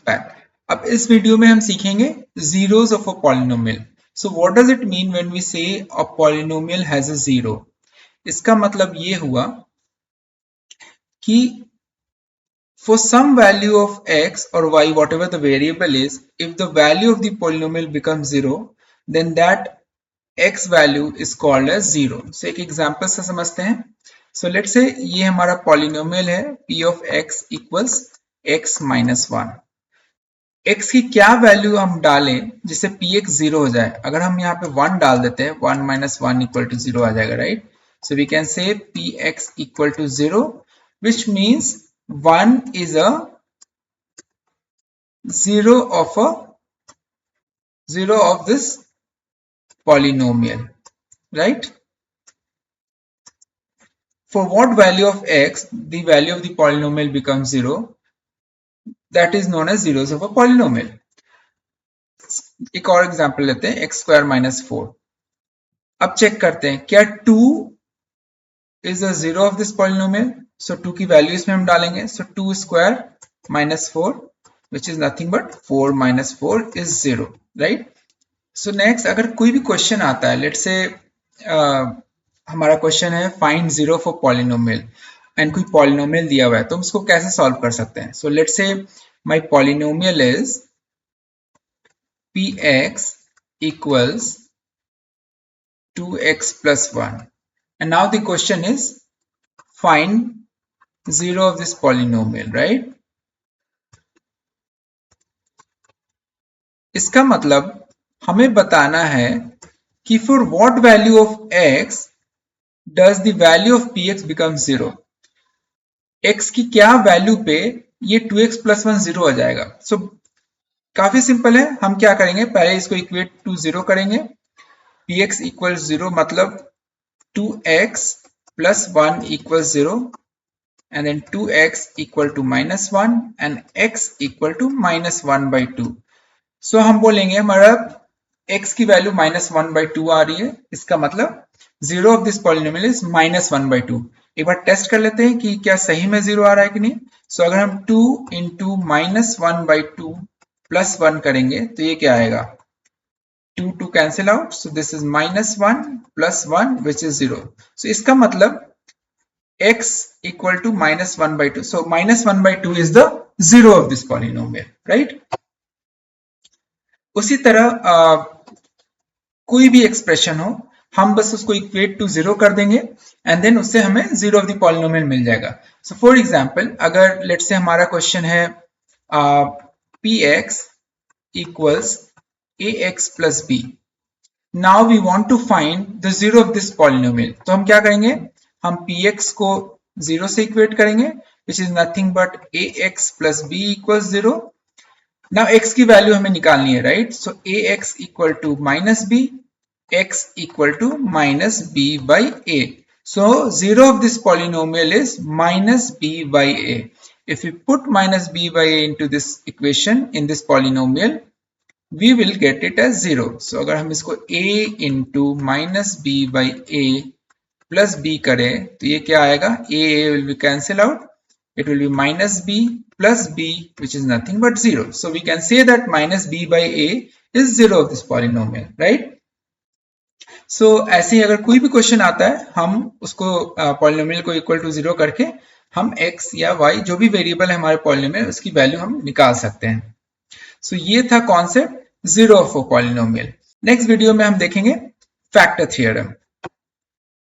back. अब इस video में हम सीखेंगे zeros of a polynomial. So what does it mean when we say a polynomial has a zero? इसका मतलब ये हुआ कि for some value of x or y, whatever the variable is, if the value of the polynomial becomes zero, then that x value is called as zero. So एक example से समझते हैं. So let's say ये हमारा polynomial है p of x equals x minus 1. x की क्या value हम डालें जिससे px जीरो हो जाए. अगर हम यहाँ पे 1 डाल देते हैं 1 minus 1 equal to 0 आ जाएगा, right? So we can say px equal to 0, which means 1 is a zero of this polynomial, right? For what value of x the value of the polynomial becomes 0, that is known as zeros of a polynomial. एक और example लेते हैं x square minus 4. अब check करते हैं क्या 2 is a zero of this polynomial. So 2 की value इसमें हम डालेंगे. So 2 square minus 4, which is nothing but 4 minus 4 is 0, right? So next, अगर कोई भी क्वेश्चन आता है, let's say हमारा क्वेश्चन है find zero for polynomial and कोई पॉलिनोमियल दिया हुआ है, तो हम इसको कैसे सॉल्व कर सकते हैं. So let's say my polynomial is px equals 2x plus 1 and now the question is find zero of this polynomial, right? इसका मतलब हमें बताना है कि for what value of x does the value of px become 0. x की क्या value पे ये 2x plus 1 0 आ जाएगा. So काफी सिंपल है. हम क्या करेंगे, पहले इसको इक्वेट टू 0 करेंगे. px equals 0 मतलब 2x plus 1 equals 0 and then 2x equal to minus 1 and x equal to minus 1 by 2. So हम बोलेंगे हमारा x की वैल्यू minus 1 by 2 आ रही है. इसका मतलब zero of this polynomial is minus 1 by 2. एक बार टेस्ट कर लेते हैं कि क्या सही में 0 आ रहा है कि नहीं. So अगर हम 2 into minus 1 by 2 plus 1 करेंगे तो ये क्या आएगा, 2 cancel out. So this is minus 1 plus 1 which is 0. So इसका मतलब x equal to minus 1 by 2. So minus 1 by 2 is the zero of this polynomial, right? उसी तरह कोई भी एक्सप्रेशन हो, हम बस उसको इक्वेट टू 0 कर देंगे एंड देन उससे हमें जीरो ऑफ द पॉलिनोमियल मिल जाएगा. सो फॉर एग्जांपल अगर लेट्स से हमारा क्वेश्चन है px equals ax plus b. Now we want to find the zero of this polynomial. तो हम क्या करेंगे, हम px को 0 से इक्वेट करेंगे which is nothing but ax plus b equals 0. Now x की वैल्यू हमें निकालनी है, right? So ax equal to minus b, x equal to minus b by a. So zero of this polynomial is minus b by a. If we put minus b by a into this equation in this polynomial, we will get it as 0. So अगर हम इसको a into minus b by a plus b करें तो ये क्या आएगा, a will be cancel out. It will be minus b plus b which is nothing but 0. So we can say that minus b by a is 0 of this polynomial, right? So ऐसे ही अगर कोई भी question आता है हम उसको polynomial को equal to 0 करके हम x या y जो भी वेरिएबल है हमारे पॉलिनोमियल उसकी वैल्यू हम निकाल सकते हैं. So ये था concept zero of a polynomial. Next video में हम देखेंगे फैक्टर थ्योरम.